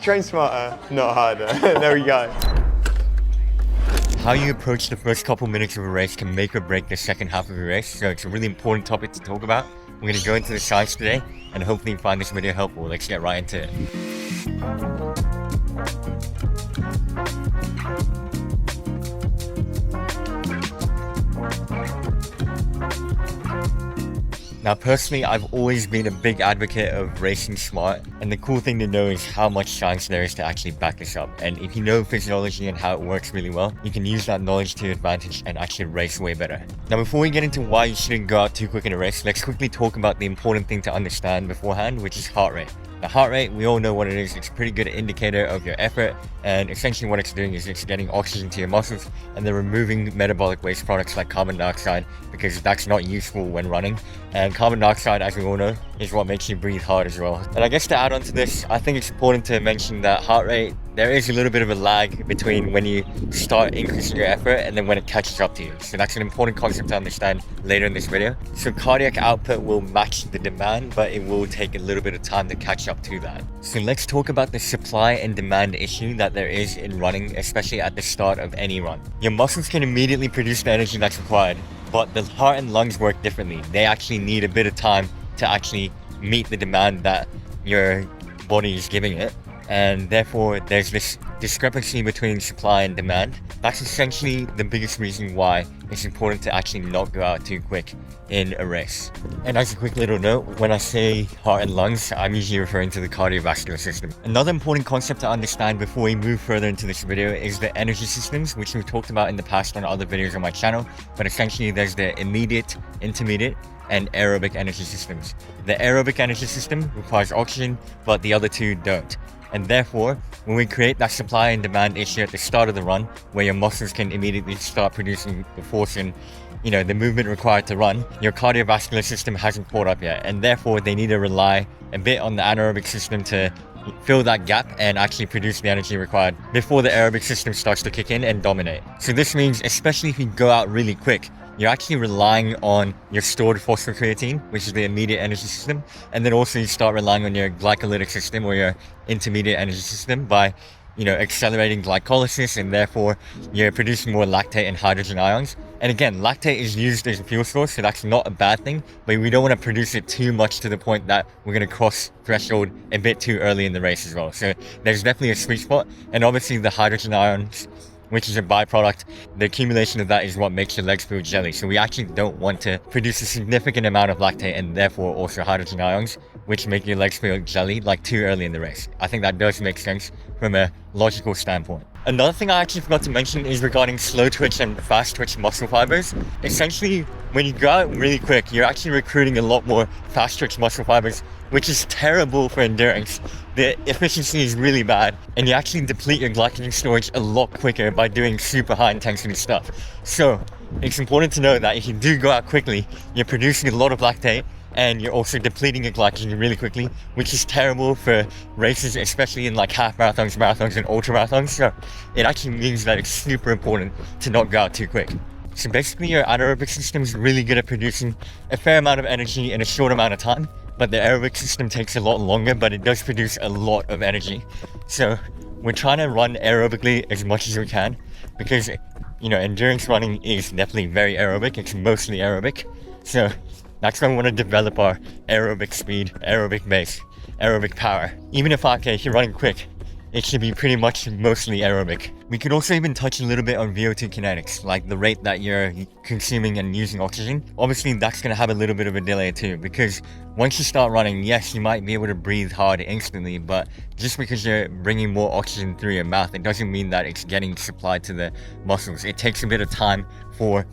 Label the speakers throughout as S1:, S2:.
S1: Train smarter, not harder. There we go.
S2: How you approach the first couple minutes of a race can make or break the second half of a race, so it's a really important topic to talk about. We're going to go into the science today, and hopefully you find this video helpful. Let's get right into it. Now personally, I've always been a big advocate of racing smart, and the cool thing to know is how much science there is to actually back this up. And if you know physiology and how it works really well, you can use that knowledge to your advantage and actually race way better. Now before we get into why you shouldn't go out too quick in a race, let's quickly talk about the important thing to understand beforehand, which is heart rate. The heart rate, we all know what it is. It's a pretty good indicator of your effort, and essentially what it's doing is it's getting oxygen to your muscles and then removing metabolic waste products like carbon dioxide, because that's not useful when running. And carbon dioxide, as we all know, is what makes you breathe hard as well. And I guess to add on to this, I think it's important to mention that heart rate, there is a little bit of a lag between when you start increasing your effort and then when it catches up to you. So that's an important concept to understand later in this video. So cardiac output will match the demand, but it will take a little bit of time to catch up to that. So let's talk about the supply and demand issue that there is in running, especially at the start of any run. Your muscles can immediately produce the energy that's required, but the heart and lungs work differently. They actually need a bit of time to actually meet the demand that your body is giving it. And therefore there's this discrepancy between supply and demand. That's essentially the biggest reason why it's important to actually not go out too quick in a race. And as a quick little note, when I say heart and lungs, I'm usually referring to the cardiovascular system. Another important concept to understand before we move further into this video is the energy systems, which we've talked about in the past on other videos on my channel. But essentially there's the immediate, intermediate, and aerobic energy systems. The aerobic energy system requires oxygen, but the other two don't. And therefore, when we create that supply and demand issue at the start of the run, where your muscles can immediately start producing the force and the movement required to run, your cardiovascular system hasn't caught up yet. And therefore, they need to rely a bit on the anaerobic system to fill that gap and actually produce the energy required before the aerobic system starts to kick in and dominate. So this means, especially if you go out really quick, you're actually relying on your stored phosphocreatine, which is the immediate energy system. And then also you start relying on your glycolytic system or your intermediate energy system by, accelerating glycolysis, and therefore you're producing more lactate and hydrogen ions. And again, lactate is used as a fuel source, so that's not a bad thing, but we don't want to produce it too much to the point that we're going to cross threshold a bit too early in the race as well. So there's definitely a sweet spot. And obviously the hydrogen ions, which is a byproduct, the accumulation of that is what makes your legs feel jelly. So we actually don't want to produce a significant amount of lactate and therefore also hydrogen ions, which make your legs feel jelly like too early in the race. I think that does make sense from a logical standpoint. Another thing I actually forgot to mention is regarding slow twitch and fast twitch muscle fibers. Essentially, when you go out really quick, you're actually recruiting a lot more fast twitch muscle fibers, which is terrible for endurance. The efficiency is really bad, and you actually deplete your glycogen storage a lot quicker by doing super high intensity stuff. So it's important to know that if you do go out quickly, you're producing a lot of lactate, and you're also depleting your glycogen really quickly, which is terrible for races, especially in like half marathons, marathons, and ultra marathons. So it actually means that it's super important to not go out too quick. So basically your anaerobic system is really good at producing a fair amount of energy in a short amount of time, but the aerobic system takes a lot longer, but it does produce a lot of energy. So we're trying to run aerobically as much as we can, because endurance running is definitely very aerobic. It's mostly aerobic. So that's why we want to develop our aerobic speed, aerobic base, aerobic power. Even if you're running quick, it should be pretty much mostly aerobic. We could also even touch a little bit on VO2 kinetics, like the rate that you're consuming and using oxygen. Obviously, that's going to have a little bit of a delay too, because once you start running, yes, you might be able to breathe hard instantly, but just because you're bringing more oxygen through your mouth, it doesn't mean that it's getting supplied to the muscles. It takes a bit of time for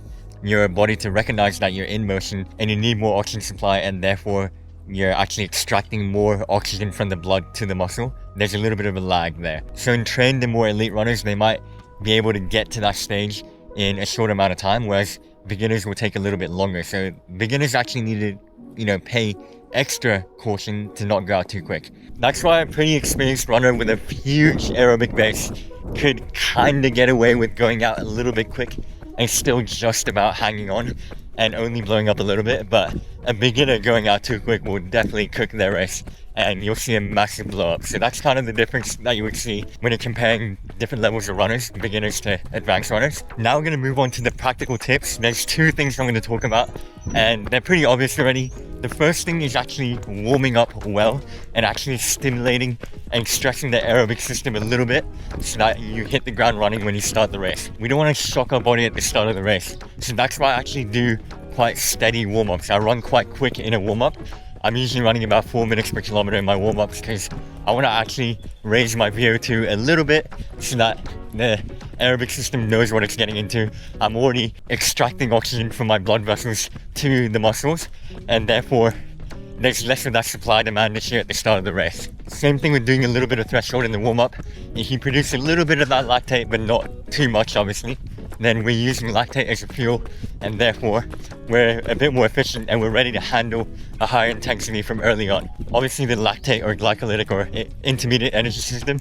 S2: your body to recognize that you're in motion and you need more oxygen supply, and therefore you're actually extracting more oxygen from the blood to the muscle. There's a little bit of a lag there. So in trained and more elite runners, they might be able to get to that stage in a short amount of time, whereas beginners will take a little bit longer. So beginners actually need to, pay extra caution to not go out too quick. That's why a pretty experienced runner with a huge aerobic base could kind of get away with going out a little bit quick and still just about hanging on and only blowing up a little bit. But a beginner going out too quick will definitely cook their race and you'll see a massive blow up. So that's kind of the difference that you would see when you're comparing different levels of runners, beginners to advanced runners. Now we're going to move on to the practical tips. There's two things I'm going to talk about, and they're pretty obvious already. The first thing is actually warming up well and actually stimulating and stressing the aerobic system a little bit so that you hit the ground running when you start the race. We don't want to shock our body at the start of the race. So that's why I actually do quite steady warm-ups. I run quite quick in a warm-up. I'm usually running about 4 minutes per kilometer in my warm-ups because I want to actually raise my VO2 a little bit so that the aerobic system knows what it's getting into. I'm already extracting oxygen from my blood vessels to the muscles, and therefore there's less of that supply-demand issue at the start of the race. Same thing with doing a little bit of threshold in the warm-up. If you produce a little bit of that lactate, but not too much obviously, then we're using lactate as a fuel, and therefore we're a bit more efficient and we're ready to handle a higher intensity from early on. Obviously the lactate or glycolytic or intermediate energy system,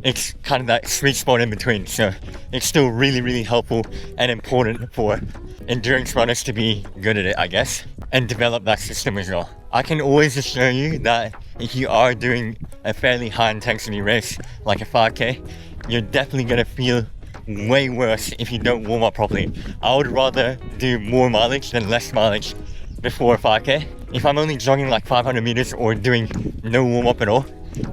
S2: it's kind of that sweet spot in between. So it's still really, really helpful and important for endurance runners to be good at it, I guess, and develop that system as well. I can always assure you that if you are doing a fairly high intensity race like a 5K, you're definitely going to feel way worse if you don't warm up properly. I would rather do more mileage than less mileage before a 5K. If I'm only jogging like 500 meters or doing no warm up at all,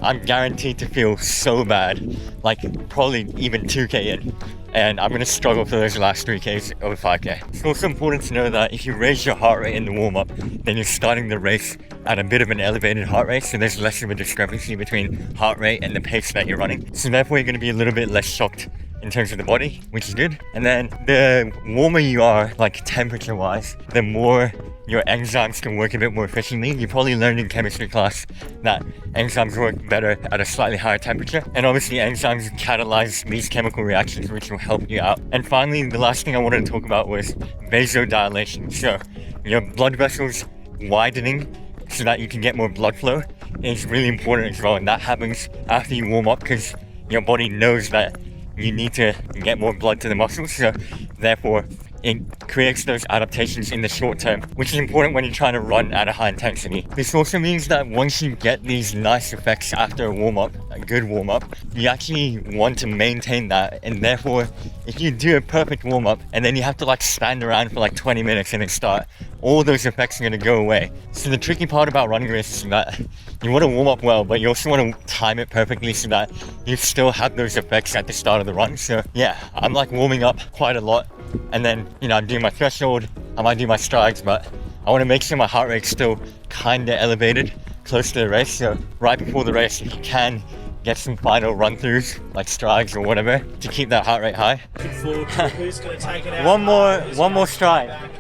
S2: I'm guaranteed to feel so bad, like probably even 2K in, and I'm going to struggle for those last 3Ks of a 5K. It's also important to know that if you raise your heart rate in the warm up, then you're starting the race at a bit of an elevated heart rate, so there's less of a discrepancy between heart rate and the pace that you're running. So therefore you're going to be a little bit less shocked in terms of the body, which is good. And then the warmer you are, like temperature wise, the more your enzymes can work a bit more efficiently. You probably learned in chemistry class that enzymes work better at a slightly higher temperature, and obviously enzymes catalyze these chemical reactions, which will help you out. And finally, the last thing I wanted to talk about was vasodilation. So your blood vessels widening so that you can get more blood flow is really important as well, and that happens after you warm up because your body knows that you need to get more blood to the muscles, so therefore it creates those adaptations in the short term, which is important when you're trying to run at a high intensity. This also means that once you get these nice effects after a warm-up, a good warm-up, you actually want to maintain that, and therefore if you do a perfect warm-up and then you have to like stand around for like 20 minutes and then start, all those effects are going to go away. So the tricky part about running races is that you want to warm up well, but you also want to time it perfectly so that you still have those effects at the start of the run. So yeah, I'm like warming up quite a lot, and then I'm doing my threshold, I might do my strides, but I want to make sure my heart rate's still kind of elevated close to the race. So right before the race, if you can get some final run-throughs like strides or whatever to keep that heart rate high. one more stride.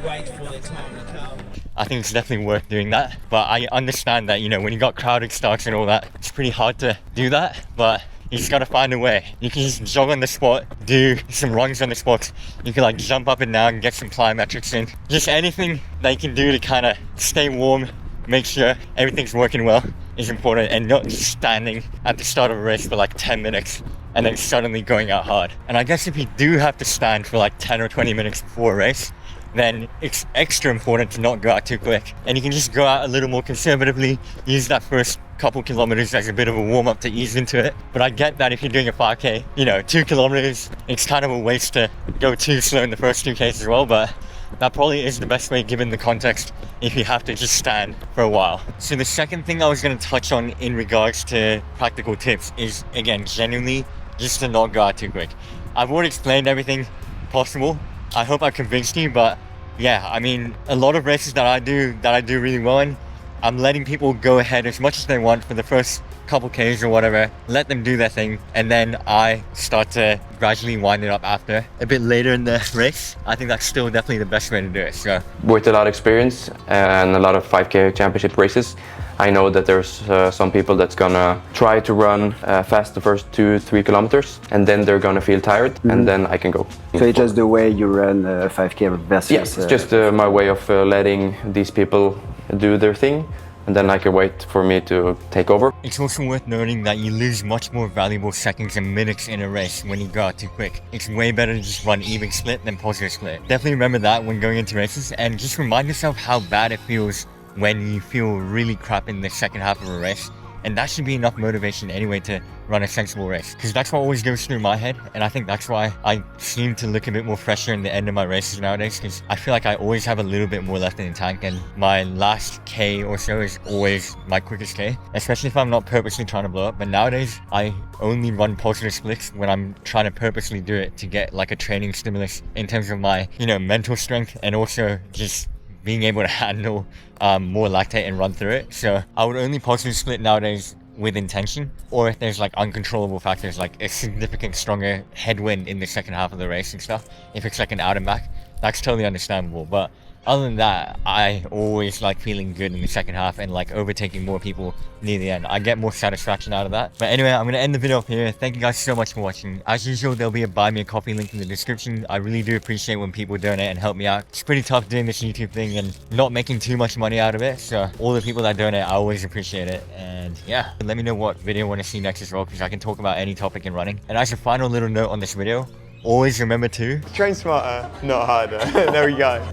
S2: Wait for the time to come. I think it's definitely worth doing that, but I understand that when you got crowded starts and all that, it's pretty hard to do that, but you just gotta find a way. You can just jog on the spot, do some runs on the spot, you can like jump up and down and get some plyometrics in. Just anything that you can do to kind of stay warm, make sure everything's working well is important, and not just standing at the start of a race for like 10 minutes and then suddenly going out hard. And I guess if you do have to stand for like 10 or 20 minutes before a race, then it's extra important to not go out too quick. And you can just go out a little more conservatively, use that first couple kilometers as a bit of a warm-up to ease into it. But I get that if you're doing a 5K, 2 kilometers, it's kind of a waste to go too slow in the first 2Ks as well, but that probably is the best way given the context if you have to just stand for a while. So the second thing I was going to touch on in regards to practical tips is, again, genuinely just to not go out too quick. I've already explained everything possible. I hope I convinced you, but yeah, I mean, a lot of races that I do really well in, I'm letting people go ahead as much as they want for the first couple Ks or whatever, let them do their thing, and then I start to gradually wind it up after. A bit later in the race, I think that's still definitely the best way to do it. So
S3: with a lot of experience and a lot of 5K championship races, I know that there's some people that's gonna try to run fast the first 2-3 kilometers, and then they're gonna feel tired, and then I can go.
S4: So it's just the way you run 5K versus...
S3: Yes, it's just my way of letting these people do their thing, and then I can wait for me to take over.
S2: It's also worth noting that you lose much more valuable seconds and minutes in a race when you go out too quick. It's way better to just run even split than positive split. Definitely remember that when going into races, and just remind yourself how bad it feels when you feel really crap in the second half of a race. And that should be enough motivation anyway to run a sensible race, because that's what always goes through my head. And I think that's why I seem to look a bit more fresher in the end of my races nowadays, because I feel like I always have a little bit more left in the tank, and my last K or so is always my quickest K, especially if I'm not purposely trying to blow up. But nowadays I only run positive splits when I'm trying to purposely do it to get like a training stimulus in terms of my, you know, mental strength, and also just being able to handle more lactate and run through it. So I would only positive split nowadays with intention, or if there's like uncontrollable factors like a significant stronger headwind in the second half of the race and stuff. If it's like an out and back, that's totally understandable. But other than that, I always like feeling good in the second half and like overtaking more people near the end. I get more satisfaction out of that. But anyway, I'm gonna end the video up here. Thank you guys so much for watching. As usual, there'll be a buy me a coffee link in the description. I really do appreciate when people donate and help me out. It's pretty tough doing this YouTube thing and not making too much money out of it. So all the people that donate, I always appreciate it. And yeah, let me know what video you want to see next as well, because I can talk about any topic in running. And as a final little note on this video, always remember to
S1: Train smarter, not harder. There we go.